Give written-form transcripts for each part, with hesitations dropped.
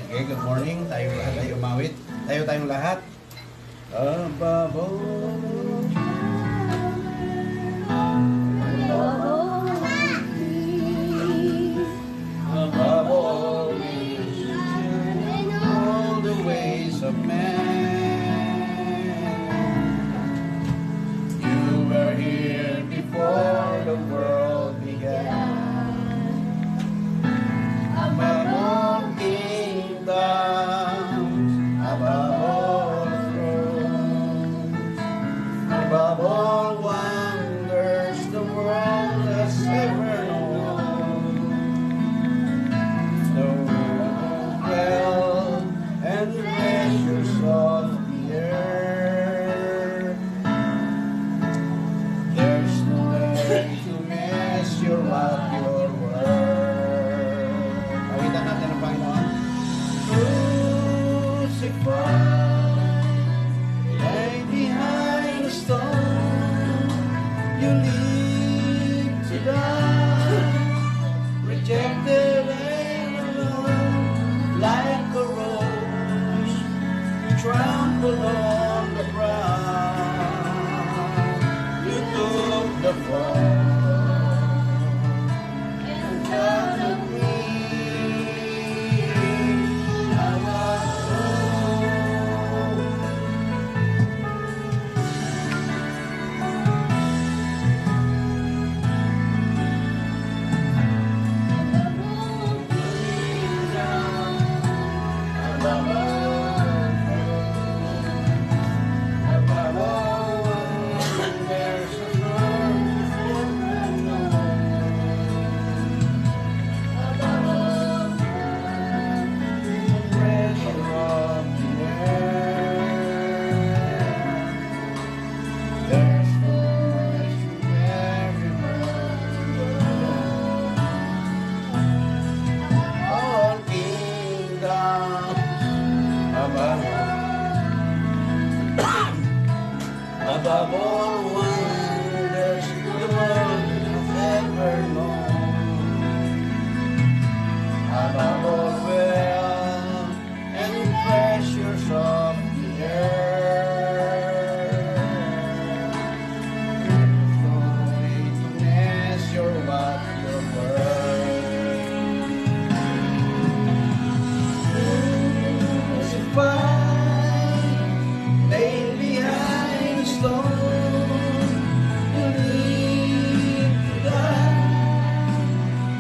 Sige, good morning. Tayong lahat ay umawit. Tayong lahat. Above all, above all, all the ways of man. You were here before the world began. Above all kingdoms, above all thrones, above all wonders the world has ever known. The wealth and treasures of the earth, there's no way to measure what your worth. Pawitan natin ang Panginoon. Crucified, lay behind the stone, you live to die, rejected and alone, like a rose, trampled on the ground. You took the fall and thought of me. I was above all wonders the world has ever known, above all wealth and treasures of the earth, there's no way to measure what you're worth. Crucified, laid behind the stone, you need to die,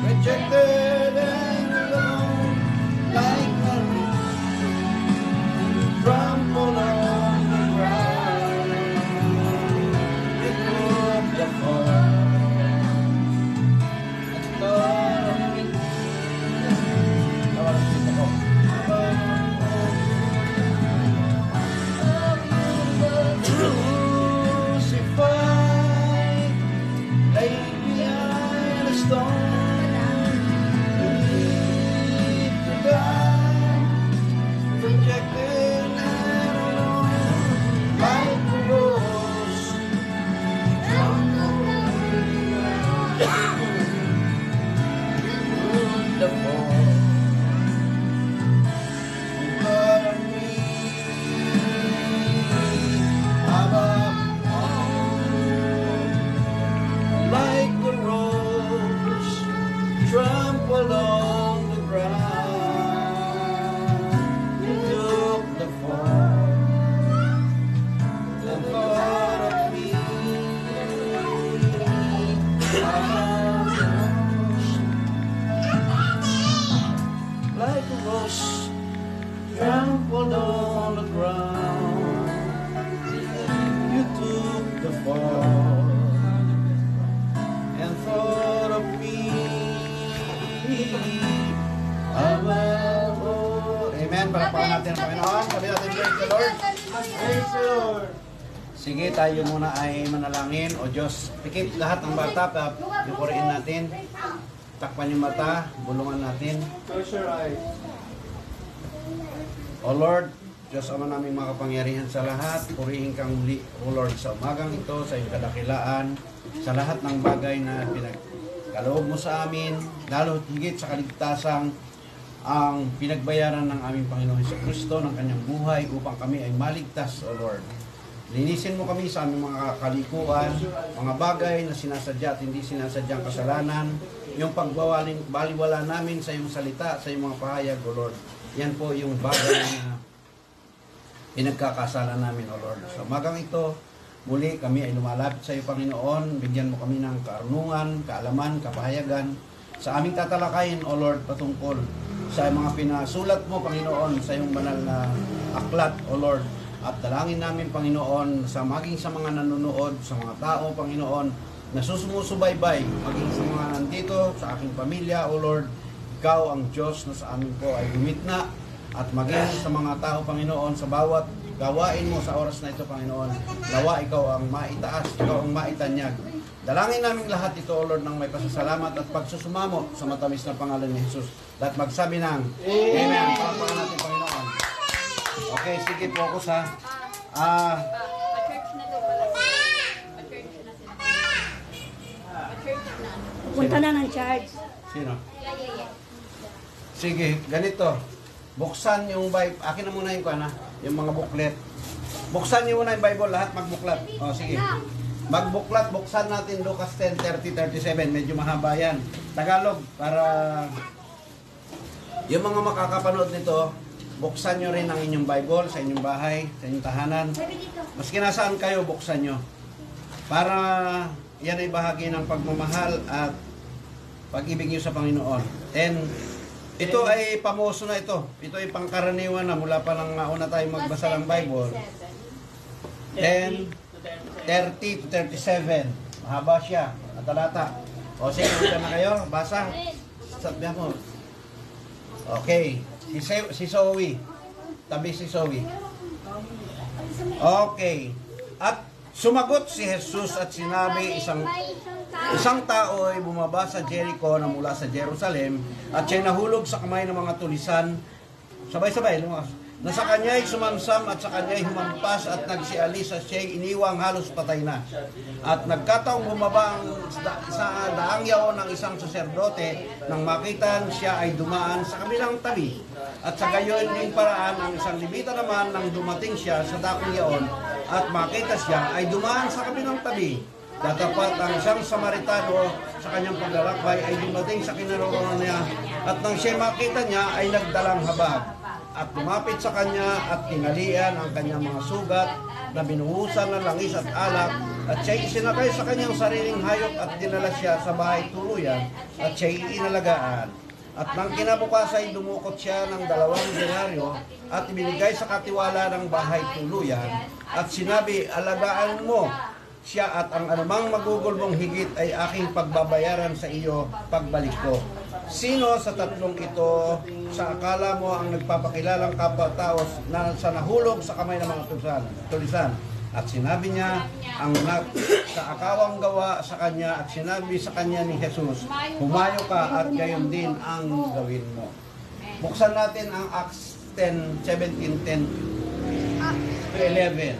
rejected and alone, like a root, trampled on the ground. You took the fall and thought of me. Crucified, laid behind a stone, you need to die, rejected and alone, like a rose, trampled on the ground. The fall, but of me, above like the rose trampled on the ground. You took the fall and thought of me. Like a rose trampled on the ground. You took the fall and thought of me. Above all. Amen. Palakpakan natin ang Panginoon. Sabi natin, praise the Lord. Praise the Lord. Sige, tayo muna ay manalangin. O Diyos, pikit lahat ng bata. Pupuriin natin. Takpan yung mata. Bulungan natin. Close your eyes. O Lord, Diyos Ama naming makapangyarihan sa lahat, purihin kang muli, O Lord, sa umagang ito, sa iyong kadakilaan, sa lahat ng bagay na pinagkaloob mo sa amin, lalo higit sa kaligtasang ang pinagbayaran ng aming Panginoon Jesucristo ng kanyang buhay upang kami ay maligtas, O Lord. Linisin mo kami sa aming mga kalikuan, mga bagay na sinasadya at hindi sinasadyang kasalanan, yung pagbaliwala namin sa iyong salita, sa iyong mga pahayag, O Lord. Yan po yung bagay na pinagkakasala namin, O Lord. Sa magang ito, muli kami ay lumalapit sa iyo, Panginoon. Bigyan mo kami ng kaarungan, kaalaman, kapahayagan sa aming tatalakayin, O Lord, patungkol sa mga pinasulat mo, Panginoon, sa iyong banal na aklat, O Lord. At dalangin namin, Panginoon, sa maging sa mga nanonood, sa mga tao, Panginoon, na susumusubaybay, maging sa mga nandito, sa aking pamilya, O Lord, Ikaw ang Diyos na sa amin po ay gumitna, at maging sa mga tao, Panginoon, sa bawat gawain mo sa oras na ito, Panginoon, nawa Ikaw ang maitaas, Ikaw ang maitanyag. Dalangin namin lahat ito, O Lord, ng may pasasalamat at pagsusumamo sa matamis na pangalan ni Jesus. At magsabi ng Amen. Palapakan natin, Panginoon. Okay, sige, focus ha. Pa-church na to pala. Pa-church na sila. Pa-church na. Punta na ng church. Sino? Yeah. Sige, ganito. Buksan yung Bible. Akin na muna yung kana, yung mga booklet. Buksan niyo muna yung Bible, lahat magbuklat. O, sige. Magbuklat, buksan natin Lucas 10:30-37. Medyo mahaba yan. Tagalog, para yung mga makakapanood nito, buksan nyo rin ang inyong Bible sa inyong bahay, sa inyong tahanan. Maski nasaan kayo, buksan nyo. Para yan ay bahagi ng pagmamahal at pag-ibig nyo sa Panginoon. And ito ay pamoso na ito. Ito ay pangkaraniwan na mula pa lang una tayo magbasa ng Bible. 10:30-37. Mahaba siya. At talata. O sige, na kayo. Basa. Sabihan mo. Okay. Si Zoe. Tabi si Zoe. Okay. At sumagot si Jesus at sinabi, isang tao ay bumaba sa Jericho na mula sa Jerusalem at siya'y nahulog sa kamay ng mga tulisan. Sabay-sabay, lumakas. Na sa kanya'y sumansam at sa kanya'y humampas at nagsialis at siya'y iniwang halos patay na. At nagkataong bumaba sa daang yaon ng isang saserdote nang makitan siya ay dumaan sa kabilang tabi. At sa gayon ding paraan ang isang libita naman nang dumating siya sa dakong yaon at makita siya ay dumaan sa kabilang tabi. Datapat ang isang Samaritano sa kanyang paglalakbay ay dumating sa kinaroroonan niya at nang siya makita niya ay nagdalang habag. At lumapit sa kanya at tinalian ang kanyang mga sugat na binuhusan ng langis at alak at siya'y isinakay sa kanyang sariling hayop at dinala siya sa bahay tuluyan at siya'y inalagaan. At nang kinabukas ay dumukot siya ng 2 denaryo at ibinigay sa katiwala ng bahay tuluyan at sinabi, alagaan mo siya at ang anumang magugulbong higit ay aking pagbabayaran sa iyo pagbalik ko. Sino sa tatlong ito sa akala mo ang nagpapakilalang kapwa-tao na sa nahulog sa kamay ng mga tulisan? At sinabi niya ang sa akawang gawa sa kanya at sinabi sa kanya ni Jesus, humayo ka at gayon din ang gawin mo. Buksan natin ang Acts 10:17-11.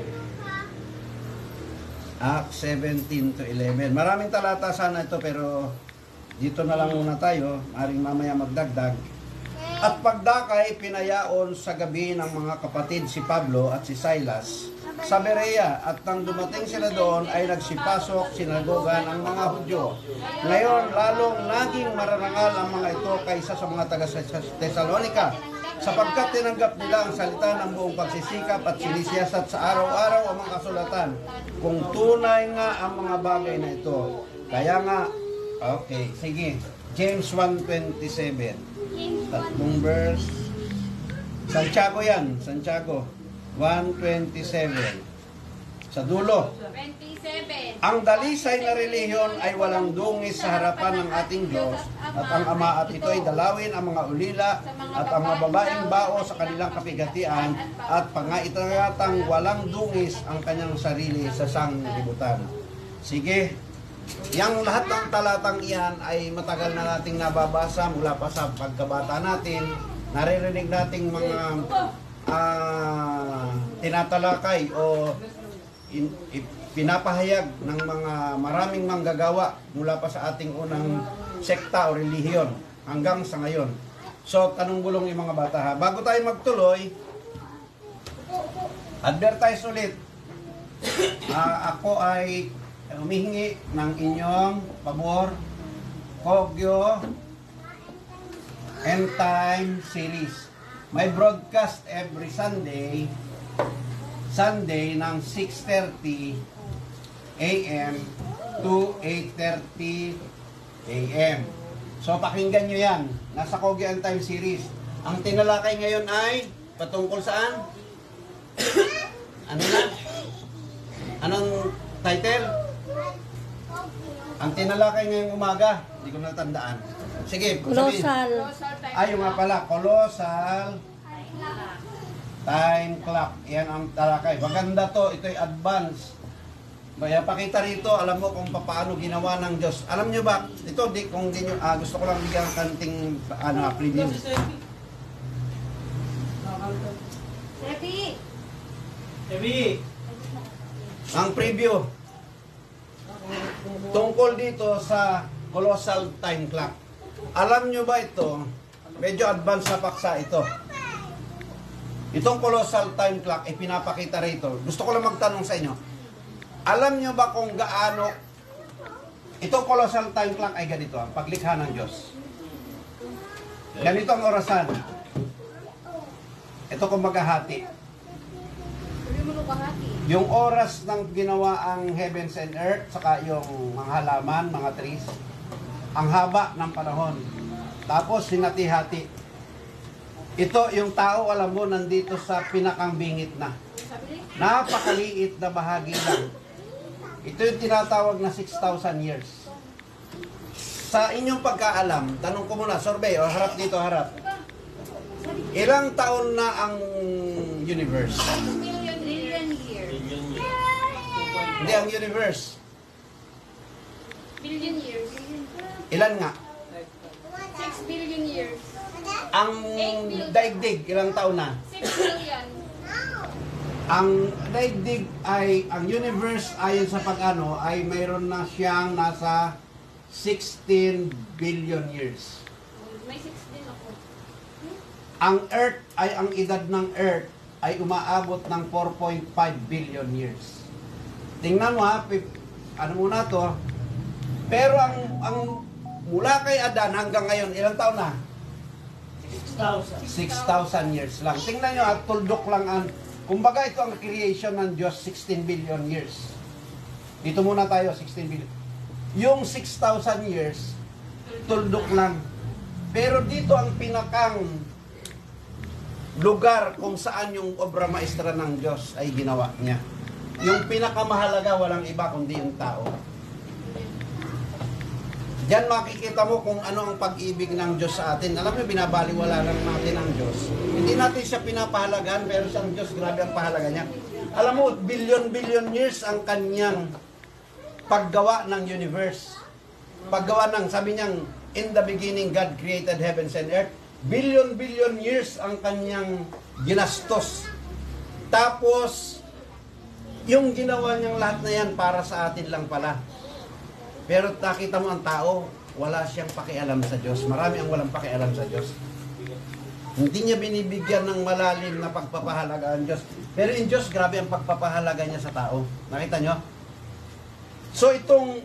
Acts 17-11. Maraming talata sana ito pero dito na lang muna tayo, maring mamaya magdagdag. At pagdakay, pinayaon sa gabi ng mga kapatid si Pablo at si Silas sa Berea. At nang dumating sila doon, ay nagsipasok, sinagogan ang mga Hudyo. Ngayon, lalong naging mararangal ang mga ito kaysa sa mga taga Thessalonica, sapagkat tinanggap nila ang salita ng buong pagsisikap at sinisiyasat sa araw-araw ang mga kasulatan, kung tunay nga ang mga bagay na ito. Kaya nga, okay, sige. James 1:27. Tatlong verse. Santiago yan. Santiago 1:27. Sa dulo. 27. Ang dalisay na relihiyon ay walang dungis sa harapan ng ating Diyos at ang Ama, at ito ay dalawin ang mga ulila at ang mga babaeng bao sa kanilang kapigatian at pangaitangatang walang dungis ang kanyang sarili sa sanglibutan. Sige. Yang lahat ng talatang iyan ay matagal na nating nababasa mula pa sa pagkabata natin. Naririnig nating mga tinatalakay o pinapahayag ng mga maraming manggagawa mula pa sa ating unang sekta o relihiyon hanggang sa ngayon. So, tanong bulong yung mga bata ha. Bago tayo magtuloy, advertise ulit. Ako ay humihingi ng inyong pabor, Kogyo End Time Series. May broadcast every Sunday ng 6:30 a.m. to 8:30 a.m. So, pakinggan nyo yan. Nasa Kogyo End Time Series. Ang tinalakay ngayon ay patungkol saan? Ano na? Anong title? Ang tinalakay ngayong umaga. Hindi ko natandaan. Sige, Colossal. yung nga pala, Colossal Time Clock. Yan ang talakay. Maganda to. Ito'y advance. Kaya pakita rito, alam mo kung paano ginawa ng Diyos. Alam nyo ba, ito, kung di nyo, gusto ko lang bigyan ng kanting preview. Sebi! Ang preview tungkol dito sa Colossal Time Clock. Alam nyo ba ito? Medyo advanced na paksa ito. Itong Colossal Time Clock ay pinapakita rito. Gusto ko lang magtanong sa inyo. Alam nyo ba kung gaano itong Colossal Time Clock ay ganito ang paglikha ng Diyos. Ganito ang orasan. Ito kung maghahati. Yung oras ng ginawa ang heavens and earth, saka yung mga halaman, mga trees, ang haba ng panahon. Tapos hinati-hati. Ito yung tao, alam mo, nandito sa pinakang bingit na. Napakaliit na bahagi lang. Ito yung tinatawag na 6,000 years. Sa inyong pagkaalam, tanong ko muna, survey, o harap dito, harap. Ilang taon na ang universe? Billion years. Hindi, ang universe. Billion years. Ilan nga? 6 billion years. Ang daigdig, ilang taon na? 6 billion. Ang daigdig ay, ang universe ayon sa pag-ano, ay mayroon na siyang nasa 16 billion years. May 6 din ako. Ang Earth ay, ang edad ng Earth ay umaabot ng 4.5 billion years. Tingnan mo ha, ano muna to, pero ang mula kay Adan hanggang ngayon, ilang taon na? 6,000 years lang. Tingnan nyo at tuldok lang ang, kumbaga ito ang creation ng Diyos, 16 billion years. Dito muna tayo, 16 billion. Yung 6,000 years, tuldok lang. Pero dito ang pinakang lugar kung saan yung obra maestra ng Diyos ay ginawa niya. Yung pinakamahalaga, walang iba kundi yung tao. Diyan makikita mo kung ano ang pag-ibig ng Diyos sa atin. Alam mo, binabaliwala lang natin ang Diyos. Hindi natin siya pinapahalagan, pero siyang Diyos, grabe ang pahalaga niya. Alam mo, billion years ang kanyang paggawa ng universe. Paggawa ng, sabi niyang, in the beginning, God created heavens and earth. Billion years ang kanyang ginastos. Tapos, yung ginawa niyang lahat na yan para sa atin lang pala. Pero nakita mo ang tao, wala siyang pakialam sa Diyos. Marami ang walang pakialam sa Diyos. Hindi niya binibigyan ng malalim na pagpapahalaga ang Diyos. Pero in Diyos, grabe ang pagpapahalaga niya sa tao. Nakita nyo? So itong,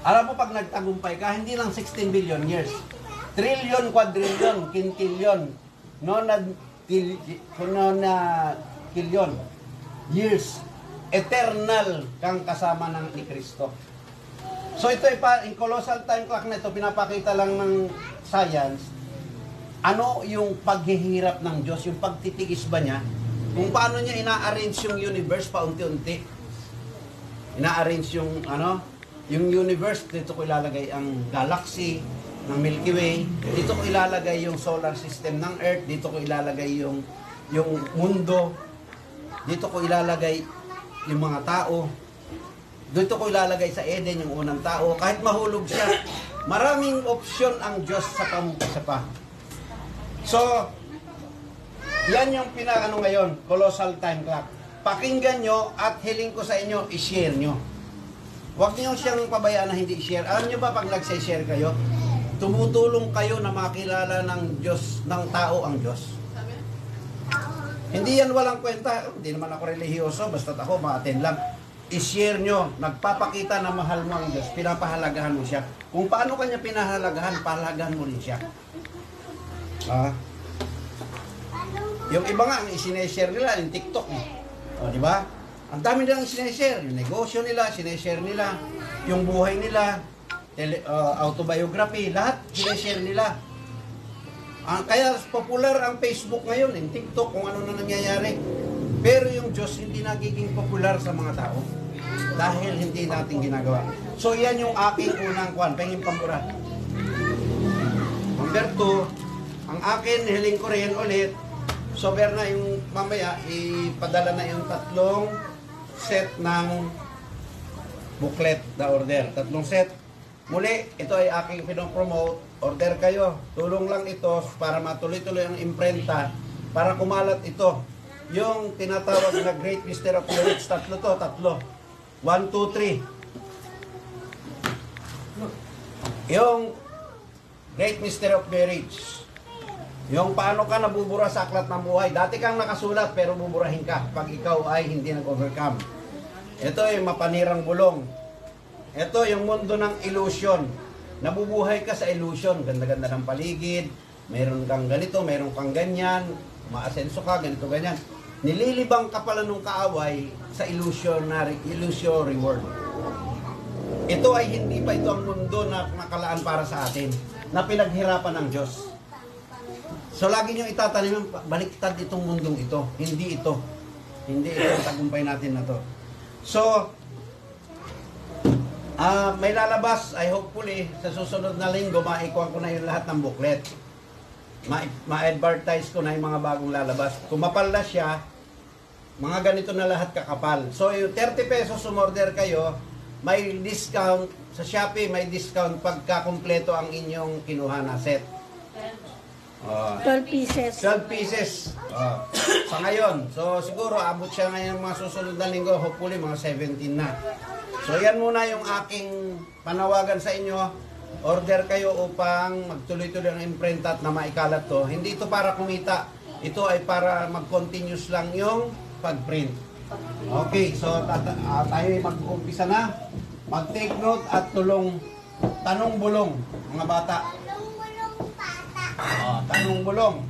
alam mo pag nagtagumpay ka, hindi lang 16 billion years. Trillion, quadrillion, quintillion, kilyon years. Eternal kang kasama ng ni Kristo. So ito yung Colossal Time Clock na ito, pinapakita lang ng science, ano yung paghihirap ng Diyos, yung pagtitiis ba niya, kung paano niya ina-arrange yung universe paunti-unti. Ina-arrange yung, yung universe, dito ko ilalagay ang galaxy ng Milky Way, dito ko ilalagay yung solar system ng Earth, dito ko ilalagay yung mundo, dito ko ilalagay yung mga tao, dito ko ilalagay sa Eden yung unang tao. Kahit mahulog siya, maraming opsyon ang Diyos sa pamukisa pa. So, yan yung pinakano ngayon, Colossal Time Clock. Pakinggan nyo at hiling ko sa inyo, i-share nyo. Huwag nyo siyang pabayaan na hindi i-share. Alam nyo ba pag nag-share kayo, tumutulong kayo na makilala ng Diyos, ng tao ang Diyos. Hindi yan walang kwenta. Hindi naman ako relihiyoso, basta't ako ma-attend lang. I-share nyo, nagpapakita na mahal mo ang Diyos, pinapahalagahan mo siya. Kung paano kanya pinahalagahan, pahalagahan mo rin siya. Yung iba nga, isineshare nila yung TikTok. Di ba? Ang dami nilang isineshare. Yung negosyo nila, sineshare nila. Yung buhay nila, autobiography, lahat sineshare nila. Kaya popular ang Facebook ngayon, yung TikTok, kung ano na nangyayari. Pero yung Diyos hindi nagiging popular sa mga tao dahil hindi natin ginagawa. So yan yung aking unang kwan, pengin pambura. Number 2, ang akin, hiling ko rin ulit, so na yung mamaya, ipadala na yung 3 set ng booklet na order. 3 set. Muli, ito ay aking pinopromote. Order kayo. Tulong lang ito para matuloy-tuloy ang imprenta para kumalat ito. Yung tinatawag na Great Mystery of the Rich, 3 to, 3. 1, 2, 3. Yung Great Mystery of the Rich. Yung paano ka nabubura sa aklat ng buhay. Dati kang nakasulat pero buburahin ka pag ikaw ay hindi nag-overcome. Ito ay mapanirang bulong. Ito yung mundo ng illusion. Nabubuhay ka sa illusion. Ganda-ganda ng paligid. Meron kang ganito, meron kang ganyan. Maasenso ka, ganito, ganyan. Nililibang ka pala nung kaaway sa illusory world. Ito ay hindi pa ito ang mundo na nakalaan para sa atin, na pinaghirapan ng Diyos. So lagi nyo itatanim, baliktad itong mundong ito. Hindi ito. Hindi ito ang tagumpay natin na to. So, may lalabas, I hopefully, sa susunod na linggo, maikuha ko na yung lahat ng booklet. Ma-advertise ko na yung mga bagong lalabas. Kung mapal na siya, mga ganito na lahat kakapal. So, yung 30 pesos umorder kayo, may discount sa Shopee, may discount pagka kumpleto ang inyong kinuha na set. 12 pieces. 12 pieces. Sa ngayon. So, siguro, abot siya ngayon mga susunod na linggo. Hopefully, mga 17 na. So, yan muna yung aking panawagan sa inyo. Order kayo upang magtuloy-tuloy ang imprenta at na maikalat to. Hindi ito para kumita. Ito ay para mag-continuous lang yung pag-print. Okay, so tayo ay mag-umpisa na. Mag-take note at tanong bulong, mga bata. Tanong bulong.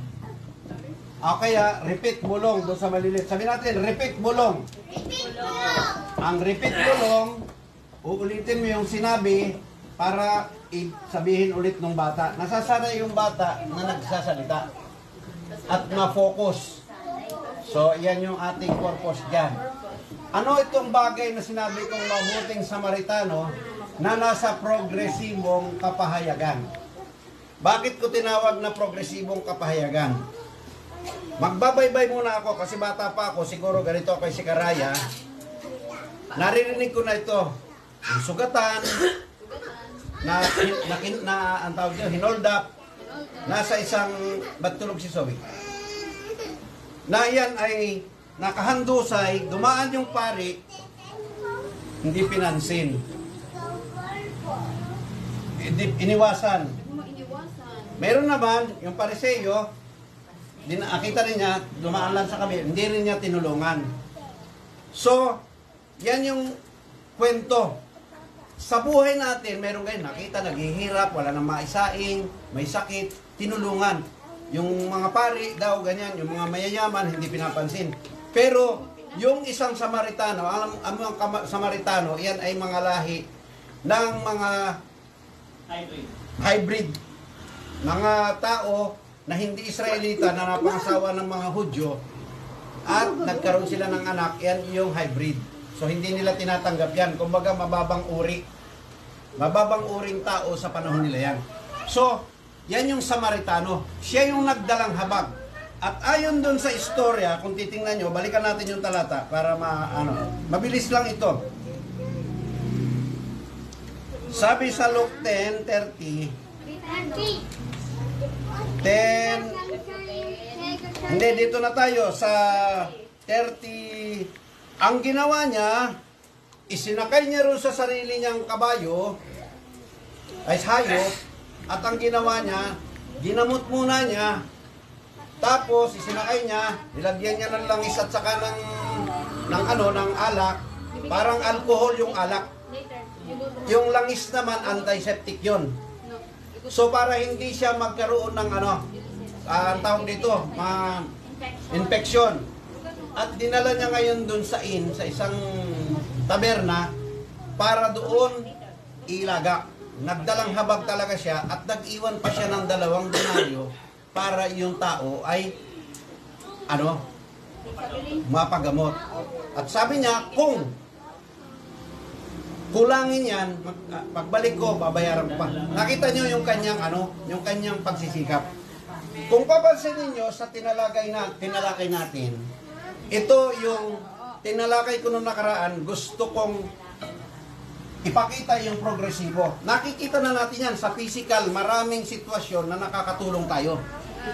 Kaya, repeat bulong doon sa malilit. Sabi natin, repeat bulong. Ang repeat bulong, uulitin mo yung sinabi para sabihin ulit ng bata. Nasasanay yung bata na nagsasalita at ma-focus. So, yan yung ating purpose dyan. Ano itong bagay na sinabi kong mabuting Samaritano na nasa progresibong kapahayagan? Bakit ko tinawag na progresibong kapahayagan? Magbabaybay muna ako kasi bata pa ako, siguro ganito kay si Karaya. Naririnig ko na ito. Yung sugatan, ang tawag nyo, hinold up, nasa isang, ba't tulog si Sobi? Na yan ay nakahandusay, dumaan yung pari, hindi pinansin. Iniwasan. Meron naman, yung pariseyo, nakita rin niya, dumaan lang sa kami, hindi rin niya tinulungan. So, yan yung kwento. Sa buhay natin, meron kayo nakita, naghihirap, wala nang maisaing, may sakit, tinulungan. Yung mga pari daw, ganyan, yung mga mayayaman, hindi pinapansin. Pero, yung isang Samaritano, ang mga Samaritano, yan ay mga lahi ng mga hybrid. Mga tao na hindi Israelita, na napangasawa ng mga Hudyo, at nagkaroon sila ng anak, yan yung hybrid. So, hindi nila tinatanggap yan. Kumbaga, mababang uri. Mababang uring tao sa panahon nila yan. So, yan yung Samaritano. Siya yung nagdalang habag. At ayon doon sa istorya, kung titingnan nyo, balikan natin yung talata para mabilis lang ito. Sabi sa Luke 10:30, hindi, dito na tayo sa 30. Ang ginawa niya, isinakay niya rin sa sarili niyang kabayo, ay hayop, At ang ginawa niya, ginamot muna niya, tapos isinakay niya, nilagyan niya ng langis at saka ng alak, parang alcohol yung alak. Later. Yung langis naman, antiseptic yun. So para hindi siya magkaroon ng ang tawag dito, infection. At dinala niya ngayon dun sa isang taberna para doon ilaga. Nagdalang habag talaga siya at nag-iwan pa siya ng 2 denaryo para yung tao ay mapagamot. At sabi niya, kung kulangin yan, pagbalik ko, babayaran ko pa. Nakita niyo yung kanyang pagsisikap. Kung papansin niyo sa tinalakay natin, ito yung tinalakay ko nung nakaraan, gusto kong ipakita yung progresibo. Nakikita na natin yan sa physical, maraming sitwasyon na nakakatulong tayo.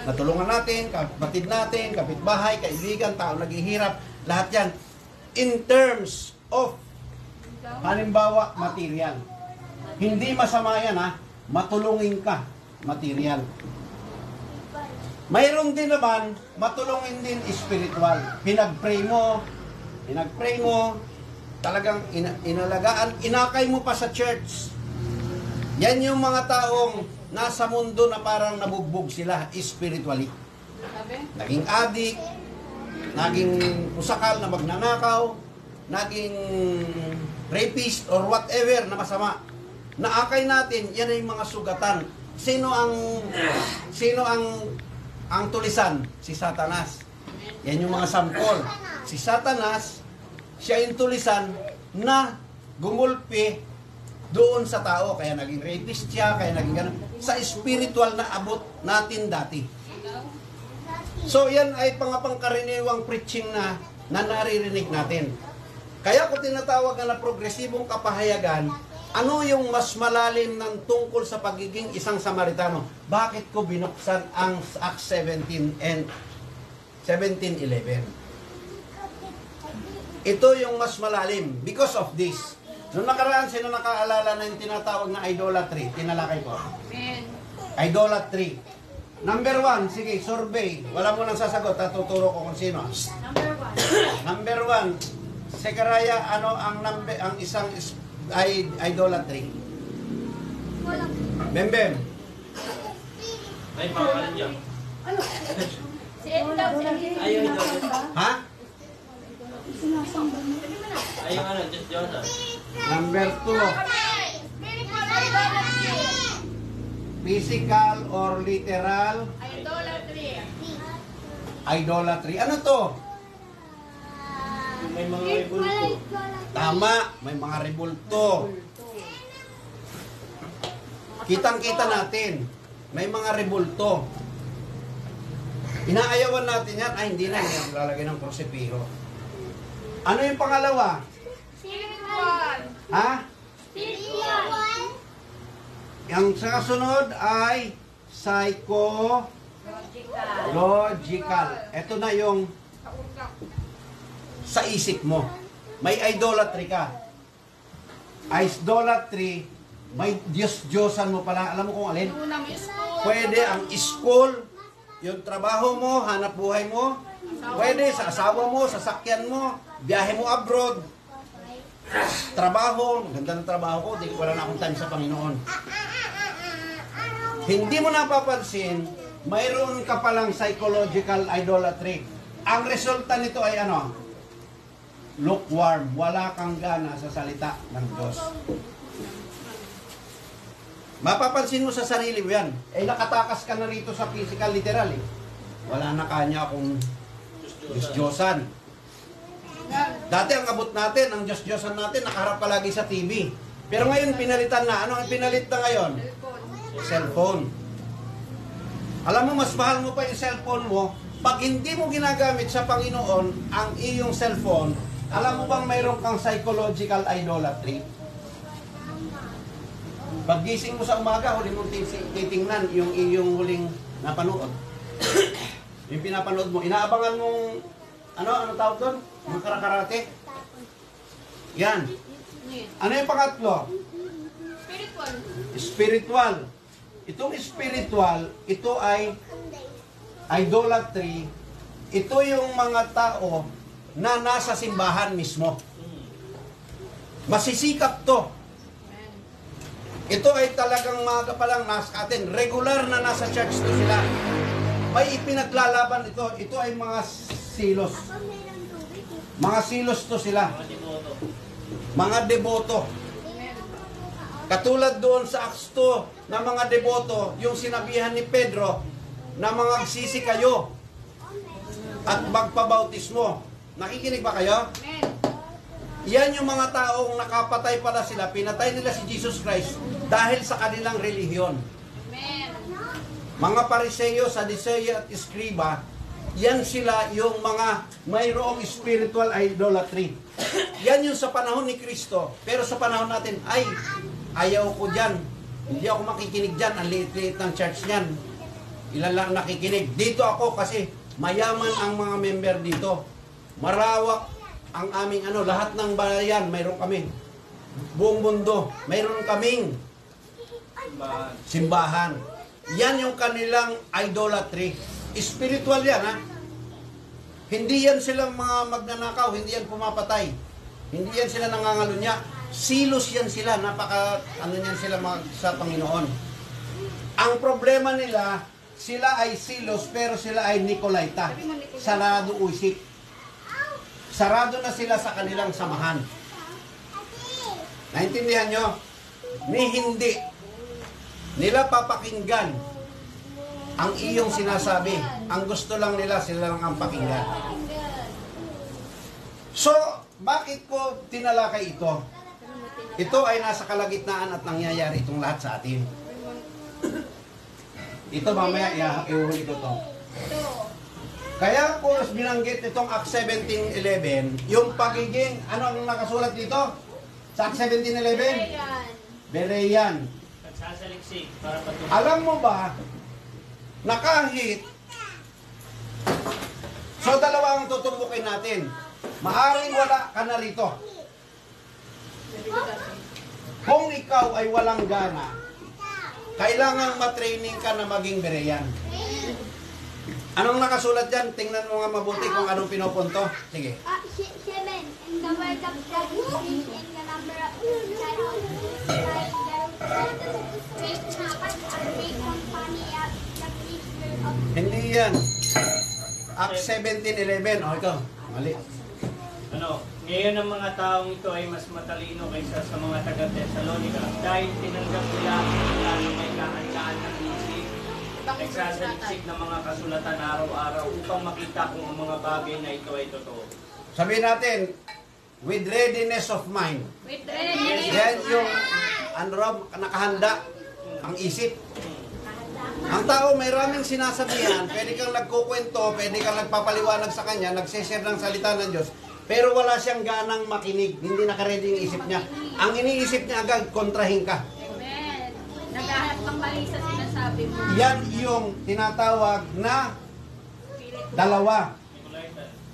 Natulungan natin, kapatid natin, kapitbahay, kaibigan, tao naghihirap, lahat yan. In terms of, halimbawa, material. Hindi masama yan matulungin ka, material. Mayroon din naman, matulungin din spiritual. Pinag-pray mo, talagang inalagaan, inakay mo pa sa church. Yan yung mga taong nasa mundo na parang nabugbog sila spiritually. Naging addict, naging usakal na magnanakaw, naging rapist or whatever na masama. Naakay natin, yan ay mga sugatan. Sino ang tulisan? Si Satanas. Yan yung mga sampol. Si Satanas, siya yung tulisan na gumulpi doon sa tao. Kaya naging rapist siya, kaya naging gano'n. Sa spiritual na abot natin dati. So yan ay pangkaraniwang preaching na naririnig natin. Kaya ko tinatawag na progresibong kapahayagan, ano yung mas malalim ng tungkol sa pagiging isang Samaritano? Bakit ko binuksan ang Acts 17 and 17:11? Ito yung mas malalim because of this. Noong nakaraan, sino nakaalala na yung tinatawag na idolatry? Tinalakay ko. Amen. Idolatry. Number 1, sige, survey. Wala mo nang sasagot, tuturo ko kung sino. Number 1, Sekaraya, ang isang idolatry? Bembem. Ay, pangalan niya. Si Edlab. Ayaw ito. Ha? Ayaw Diyos Diyosa. Number 2, physical or literal Idolatry. idolatry. Ano to? May mga rebulto. Tama, may mga rebulto. Kitang-kita natin, may mga rebulto. Inaayawan natin yan, hindi na yan lalagay ng krusipiro. Ano yung pangalawa? Spiritual. Ha? Spiritual. Ang sa kasunod ay psychological. Ito na yung sa isip mo. May idolatry ka. Idolatry, may Diyos-Diyosan mo pala. Alam mo kung alin? Una may school. Pwede ang school, yung trabaho mo, hanap buhay mo. Pwede sa asawa mo, sa sakyan mo, biyahe mo abroad. Trabaho, ganda ng trabaho ko, wala na akong time sa Panginoon. Hindi mo napapansin, mayroon ka palang psychological idolatry. Ang resulta nito ay lukewarm, wala kang gana sa salita ng Diyos. Mapapansin mo sa sarili mo yan. Nakatakas ka na rito sa physical, literal Wala na kanya akong Diyos-Diyosan. Dati ang abot natin, ang Diyos-Diyosan natin, nakaharap palagi sa TV. Pero ngayon, pinalitan na. Ano ang pinalit na ngayon? Cellphone. Alam mo, mas mahal mo pa yung cellphone mo. Pag hindi mo ginagamit sa Panginoon ang iyong cellphone, alam mo bang mayroon kang psychological idolatry? Paggising mo sa umaga, huli mong titingnan yung iyong huling napanood. Yung pinapanood mo, inaabangan mong, ano tawag doon? Mga karakarate? Yan. Ano yung pangatlo? Spiritual. Spiritual. itong spiritual, ito ay idolatry. Ito yung mga tao na nasa simbahan mismo. Masisikap to. Ito ay talagang mga kapalang nasa atin. Regular na nasa church to sila. May ipinaglalaban ito. Ito ay mga silos. Mga silos to sila. Mga demoto. Mga deboto. Katulad doon sa Acts 2 na mga deboto, yung sinabihan ni Pedro na mga magsisi kayo at magpabautismo. Nakikinig ba kayo? Amen. Yan yung mga taong nakapatay pala sila, pinatay nila si Jesus Christ dahil sa kanilang relihiyon. Amen. Mga Pariseo, Sadiseo at Iskriba, yan sila yung mga mayroong spiritual idolatry. Yan yung sa panahon ni Kristo. Pero sa panahon natin, ay, ayaw ko dyan. Hindi ako makikinig dyan. Ang liit-liit ng church niyan. Ilan lang nakikinig. Dito ako kasi mayaman ang mga member dito. Marawak ang aming lahat ng bayan, mayroon kami. Buong mundo, mayroon kaming simbahan. Yan yung kanilang idolatry. Spiritual yan, ha? Hindi yan silang mga magnanakaw, hindi yan pumapatay. Hindi yan sila nangangalunya. Silos yan sila, yan sila sa Panginoon. Ang problema nila, sila ay silos, pero sila ay Nicolaita. Sarado usik. Sarado na sila sa kanilang samahan. Naintindihan nyo? Ni hindi nila papakinggan ang iyong sinasabi. Ang gusto lang nila, sila lang ang pakinggan. So, bakit ko tinalakay ito? Ito ay nasa kalagitnaan at nangyayari itong lahat sa atin. Ito mamaya, iuhuli ko to. Kaya ko binanggit itong Acts 17:11, yung pagiging, ano ang nakasulat dito? Sa Acts 17:11? Berean. Nagsasaliksik para patuloy. Alam mo ba, na kahit, so dalawa ang tutumbukin natin. Maaring wala ka na rito. Kung ikaw ay walang gana, kailangang matraining ka na maging Berean. Anong nakasulat dyan? Tingnan mo nga mabuti kung anong pinupunto. Sige. 7. And the word of God is in the number of disciples. Like the great napas and great company at the picture of Hindi yan. Acts 17:11. O, ikaw. Mali. Ngayon ang mga taong ito ay mas matalino kaysa sa mga taga-Thessalonica dahil tinanggap nila na may kahandaan ng isip. Nagsasaliksik ng mga kasulatan araw-araw upang makita kung ang mga bagay na ito ay totoo. Sabihin natin, with readiness of mind. with readiness. Yan yung nakahanda ang isip. Ang tao may raming sinasabihan, pwede kang nagkukwento, pwede kang nagpapaliwanag sa kanya, nagsishare ng salita ng Diyos, pero wala siyang ganang makinig, hindi nakaredy yung isip niya. Ang iniisip niya agad, kontrahin ka. Amen. Naghahanap ng mali sa sinasabi mo. Yan yung tinatawag na dalawa.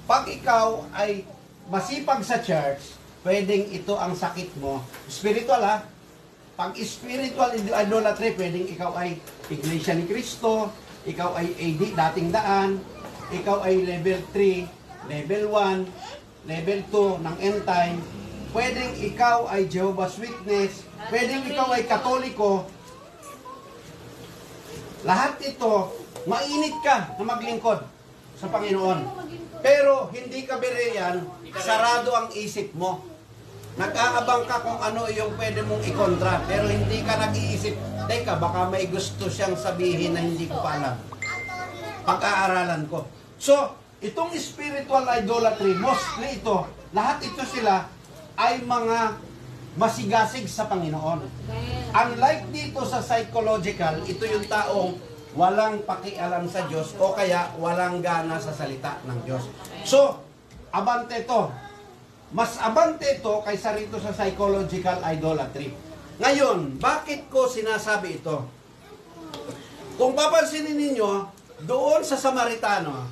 Pag ikaw ay masipag sa church, pwedeng ito ang sakit mo. Spiritual, ha? Pag spiritual idolatry, pwedeng ikaw ay Iglesia ni Cristo, ikaw ay AD, dating daan, ikaw ay level 3, level 1, level 2 ng end time, pwedeng ikaw ay Jehovah's Witness, pwedeng ikaw ay Katoliko. Lahat ito, mainit ka na maglingkod sa Panginoon. Pero hindi ka Berean, sarado ang isip mo. Nag-aabang ka kung ano yung pwede mong ikontra, pero hindi ka nag-iisip, teka, baka may gusto siyang sabihin na hindi ko pa alam. Pag-aaralan ko. So, itong spiritual idolatry, mostly ito, lahat ito sila ay mga masigasig sa Panginoon. Unlike dito sa psychological, ito yung taong walang pakialam sa Diyos o kaya walang gana sa salita ng Diyos. So, abante ito. Mas abante ito kaysa rito sa psychological idolatry. Ngayon, bakit ko sinasabi ito? Kung papansinin ninyo, doon sa Samaritano,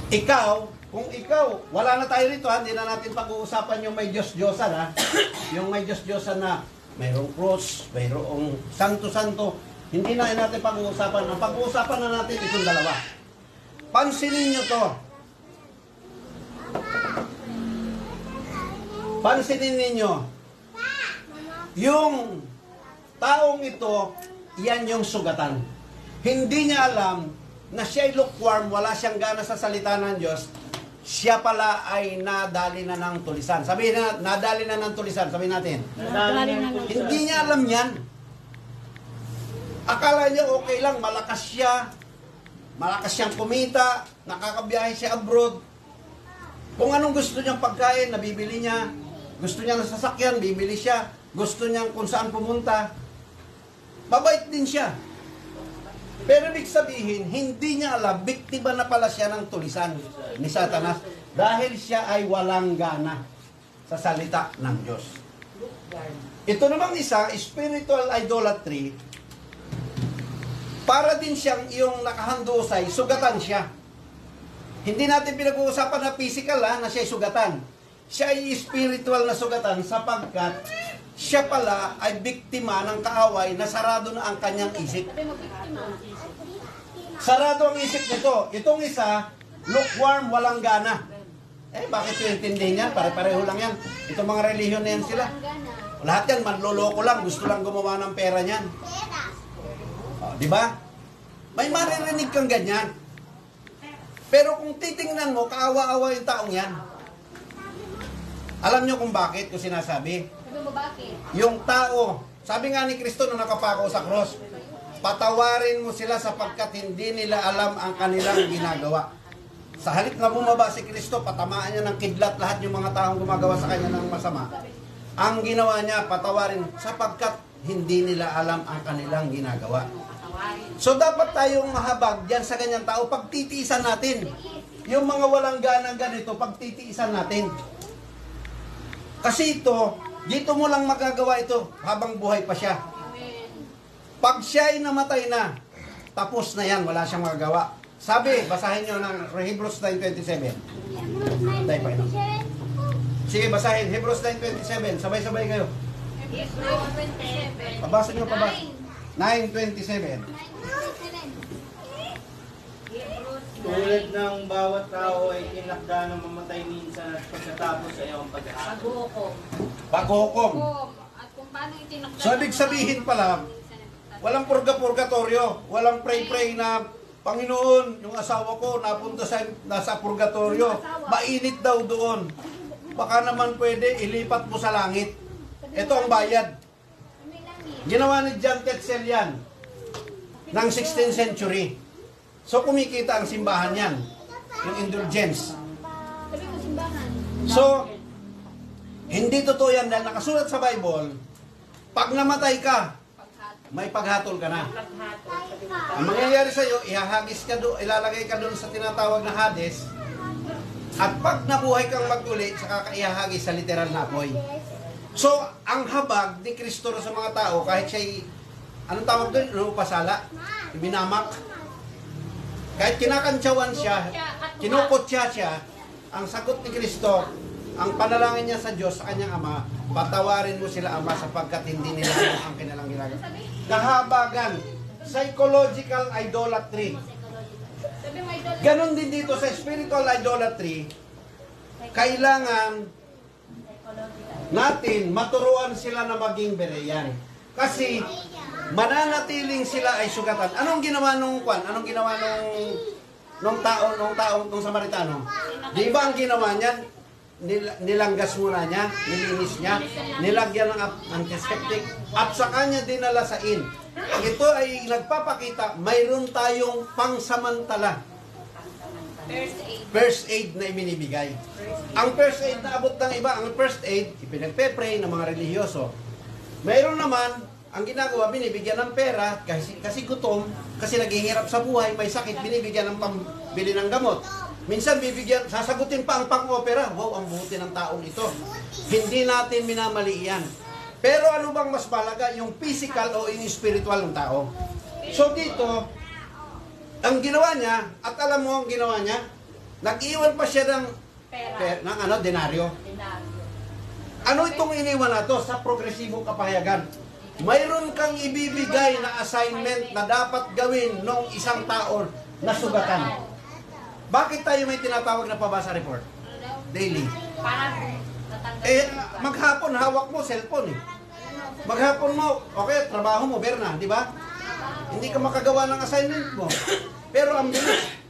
ikaw kung ikaw, wala na tayo rito ha, hindi na natin pag-uusapan yung may Diyos-Diyosan ha. Yung may Diyos-Diyosan na mayroong cross, mayroong santo-santo, hindi na natin pag-uusapan. Ang pag-uusapan na natin itong dalawa. Pansinin nyo to. Pansinin ninyo. Yung taong ito, yan yung sugatan. Hindi niya alam na siya'y lukewarm, wala siyang gana sa salita ng Diyos, siya pala ay nadali na ng tulisan. Sabihin na, nadali na ng tulisan. Sabihin natin. Hindi niya alam yan. Akala niya okay lang, malakas siyang kumita, nakakabiyahe siya abroad. Kung anong gusto niyang pagkain, nabibili niya. Gusto niya ng sasakyan, bibili siya. Gusto niyang kung saan pumunta. Mabait din siya. Pero ibig sabihin, hindi niya alam, biktima na pala siya ng tulisan ni Satanas dahil siya ay walang gana sa salita ng Diyos. Ito namang isa, spiritual idolatry, para din siyang yung nakahandusay, sugatan siya. Hindi natin pinag-uusapan na physical na siya ay sugatan. Siya ay spiritual na sugatan sapagkat siya pala ay biktima ng kaaway na sarado na ang kanyang isip. Sarado ang isip nito. Itong isa, lukewarm, walang gana. Bakit yung intindihin niya? Pare-pareho lang yan. Itong mga relihiyon na yan sila. Lahat yan, manloloko lang. Gusto lang gumawa ng pera niyan. Di ba? May maririnig kang ganyan. Pero kung titingnan mo, kaawa-awa yung taong yan. Alam nyo kung bakit ko sinasabi? Yung tao, sabi nga ni Kristo na nakapako sa cross, patawarin mo sila sapagkat hindi nila alam ang kanilang ginagawa. Sa halip na bumaba si Kristo, patamaan niya ng kidlat lahat yung mga taong gumagawa sa kanya ng masama. Ang ginawa niya, patawarin sapagkat hindi nila alam ang kanilang ginagawa. So dapat tayong mahabag diyan sa ganyang tao, pagtitiisan natin. Yung mga walang ganang ganito, pagtitiisan natin. Kasi ito, dito mo lang magagawa ito habang buhay pa siya. Pag siya ay namatay na, tapos na yan, wala siyang magagawa. Sabi, basahin nyo ng Hebrews 9:27. Tayo pa ino. Sige, basahin. Hebrews 9:27. Sabay-sabay kayo. Pabasa nyo, pabasa. 9:27. Tulad ng bawat tao ay tinakda ng mamatay minsan at pagkatapos ay ang pag-aaral. Paghukom. At kung paano itinakda. So, ibig sabihin pala, walang purga-purgatorio, walang pray-pray na, Panginoon, yung asawa ko napunta nasa purgatorio, mainit daw doon. Baka naman pwede, ilipat mo sa langit. Ito ang bayad. Ginawa ni John Tetzel yan, ng 16th century. So, kumikita ang simbahan yan, yung indulgence. So, hindi totoo yan dahil nakasulat sa Bible, pag namatay ka, may paghatol ka na. Ang mangyayari sa iyo, ihahagis ka doon, ilalagay ka doon sa tinatawag na Hades, at pag nabuhay kang mag-uli, saka ka ihahagis sa literal na apoy. So, ang habag ni Kristo sa mga tao, kahit siya'y, anong tawag doon? Ano pasala? Binamak. Kahit kinakantsawan siya, kinukutya siya, ang sagot ni Kristo, ang panalangin niya sa Diyos, sa kanyang Ama, patawarin mo sila, Ama, sapagkat hindi nila alam ang kanilang ginagawa. Kahabagan, psychological idolatry. Ganon din dito sa spiritual idolatry, kailangan natin maturuan sila na maging bereyan. Kasi mananatiling sila ay sugatan. Anong ginawa nung kwan? Anong ginawa nung Samaritano? Di ba ang ginawa niya? Nilanggas muna niya, nilinis niya, nilagyan ng antiseptic, at sa kanya dinala sa inn. Ito ay nagpapakita, mayroon tayong pangsamantala. First aid na ibinibigay. Ang first aid na abot ng iba, ang first aid, ipinagpe-pray ng mga relihiyoso. Mayroon naman, ang ginagawa, binibigyan ng pera, kasi gutom, kasi naghihirap sa buhay, may sakit, binibigyan ng pambili ng gamot. Minsan bibigyan, sasagutin pa ang pang-opera. Wow, ang buti ng taong ito. Hindi natin minamali yan. Pero ano bang mas malaga? Yung physical o yung spiritual ng tao? So dito, ang ginawa niya, at alam mo ang ginawa niya, Nag-iwan pa siya ng, denaryo. Ano itong iniwan na to sa progresibong kapahayagan? Mayroon kang ibibigay na assignment na dapat gawin nung isang taon na sugatan. Bakit tayo may tinatawag na pabasa report? Daily. Maghapon, hawak mo, cellphone eh. Maghapon mo, okay, trabaho mo, Berna, di ba? Hindi ka makagawa ng assignment mo. Pero ang bilis.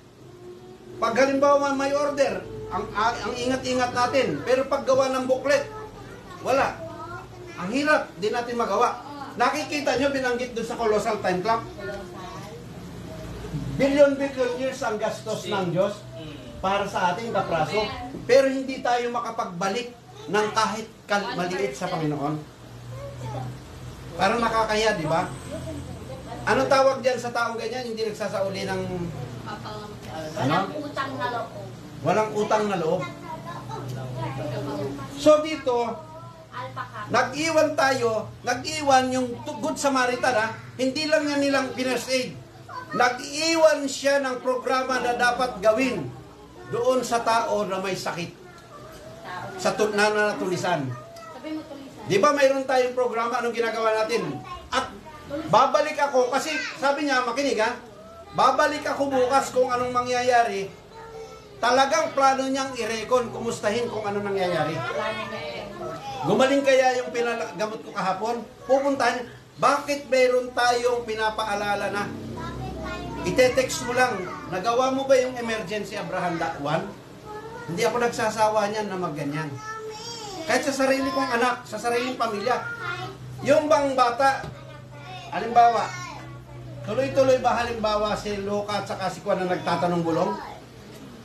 Pag halimbawa may order, ang ingat-ingat natin. Pero paggawa ng booklet, wala. Ang hirap, di natin magawa. Nakikita nyo, binanggit doon sa colossal time clock. Billion years ang gastos ng Diyos para sa ating kapraso. Pero hindi tayo makapagbalik ng kahit maliit sa Panginoon. Parang nakakaya, di ba? Anong tawag dyan sa taong ganyan? Hindi nagsasauli ng... Walang utang na loob. Walang utang na loob. So dito, nag-iwan tayo, nag-iwan yung Good Samaritan, ha? Hindi lang yan nilang first aid. Nag-iwan siya ng programa na dapat gawin doon sa tao na may sakit. Sa natulisan. Di ba mayroon tayong programa, anong ginagawa natin? At babalik ako, kasi sabi niya, makinig ha, babalik ako bukas kung anong mangyayari. Talagang plano niyang i-recon, kumustahin kung ano nangyayari. Gumaling kaya yung pinagamot ko kahapon? Pupuntahan, bakit mayroon tayong pinapaalala na? Ite-text mo lang, nagawa mo ba yung emergency Abraham 1? Hindi ako nagsasawa niyan na magganyan. Kahit sa sarili kong anak, sa sariling pamilya. Yung bang bata, halimbawa, tuloy-tuloy ba halimbawa si Luca at saka si Juan na nagtatanong bulong?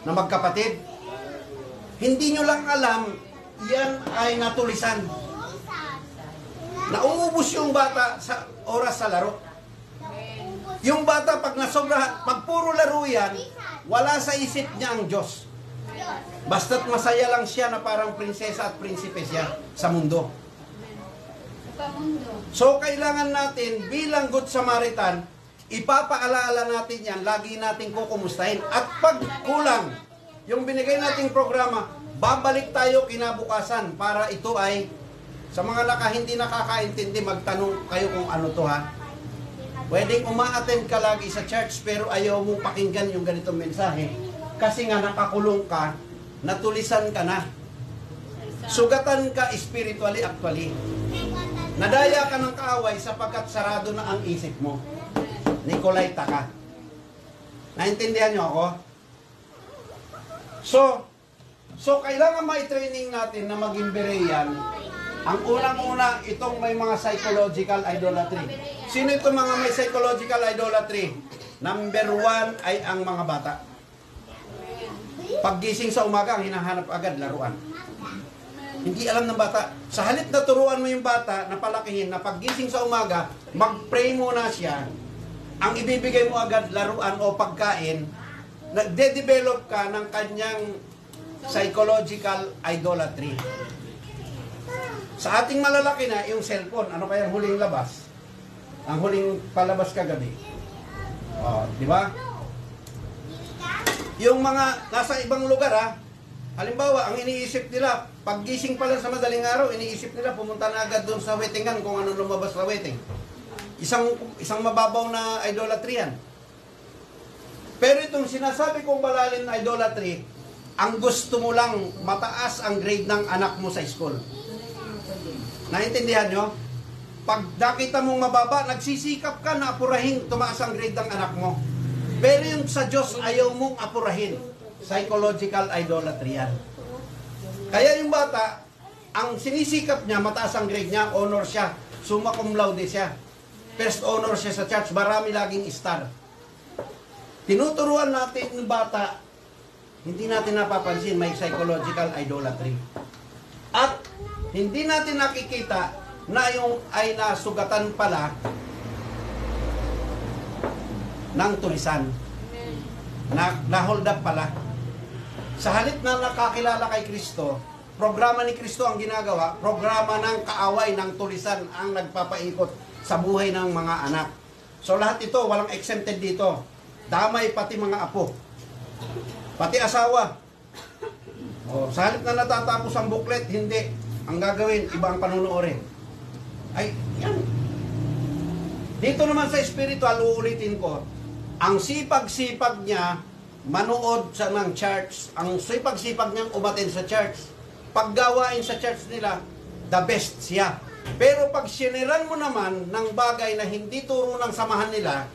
Na magkapatid? Hindi nyo lang alam, yan ay natulisan. Nauubos yung bata sa oras sa laro. Yung bata pag nasobrahan, pag puro laro yan, wala sa isip niya ang Diyos. Basta't masaya lang siya na parang prinsesa at prinsipe siya sa mundo. So kailangan natin bilang Good Samaritan, ipapaalala natin yan, lagi natin kukumustahin. At pag kulang, yung binigay nating programa, babalik tayo kinabukasan para ito ay, sa mga hindi nakakaintindi, magtanong kayo kung ano to ha. Pwedeng uma-attend ka lagi sa church pero ayaw mong pakinggan yung ganitong mensahe. Kasi nga nakakulong ka, natulisan ka na. Sugatan ka spiritually actually. Nadaya ka ng kaaway sapagkat sarado na ang isip mo. Nicolaita ka. Naintindihan niyo ako? So kailangan may training natin na maging Berean. Ang unang-una, itong may mga psychological idolatry. Sino itong mga may psychological idolatry? Number 1 ay ang mga bata. Paggising sa umaga, ang hinahanap agad, laruan. Hindi alam ng bata. Sa halip na turuan mo yung bata, na palakihin, na paggising sa umaga, mag-pray muna siya, ang ibibigay mo agad, laruan o pagkain, nagde-develop ka ng kanyang psychological idolatry. Sa ating malalaki na, yung cellphone, ano kaya ang huling labas? Ang huling palabas kagabi. Di ba? Yung mga nasa ibang lugar, ha? Halimbawa, ang iniisip nila, paggising pa lang sa madaling araw, iniisip nila, pumunta na agad doon sa wetingan kung ano lumabas sa weting. Isang mababaw na idolatry yan. Pero itong sinasabi kong malalim na idolatry, ang gusto mo lang mataas ang grade ng anak mo sa school. Naintindihan nyo? Pag nakita mong mababa, nagsisikap ka na apurahin, tumaas ang grade ng anak mo. Pero yung sa Diyos, ayaw mong apurahin. Psychological idolatry yan. Kaya yung bata, ang sinisikap niya, mataas ang grade niya, honor siya, summa cum laude siya. First honor siya sa church, marami laging star. Tinuturuan natin yung bata, hindi natin napapansin, may psychological idolatry. At hindi natin nakikita na yung ay nasugatan pala ng tulisan. Na-hold up pala. Sa halip na nakakilala kay Kristo, programa ni Kristo ang ginagawa, programa ng kaaway ng tulisan ang nagpapaikot sa buhay ng mga anak. So lahat ito, walang exempted dito. Damay pati mga apo. Pati asawa. Sa halip na natatapos ang booklet, hindi. Ang gagawin, iba ang panunuorin. Ay, yan. Dito naman sa spiritual, uulitin ko, ang sipag-sipag niya, manood sa ng church, ang sipag-sipag niyang umatin sa church, paggawain sa church nila, the best siya. Pero pag siniran mo naman ng bagay na hindi turo ng samahan nila,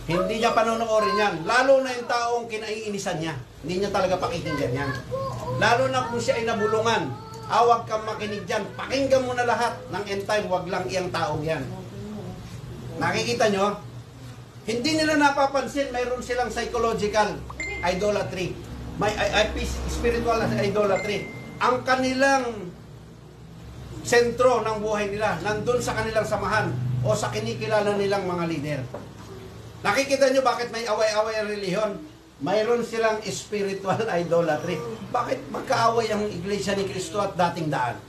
hindi niya panonoorin yan. Lalo na yung taong kinaiinisan niya. Hindi niya talaga pakikinggan yan. Lalo na kung siya ay nabulungan. Awag kang makinig dyan. Pakinggan mo na lahat ng end time. Huwag lang iyang taong yan. Nakikita nyo? Hindi nila napapansin. Mayroon silang psychological idolatry. May spiritual idolatry. Ang kanilang sentro ng buhay nila nandun sa kanilang samahan o sa kinikilala nilang mga leader. Nakikita nyo bakit may away-away ang relihiyon? Mayroon silang spiritual idolatry. Bakit magkaaway ang iglesia ni Kristo at dating daan?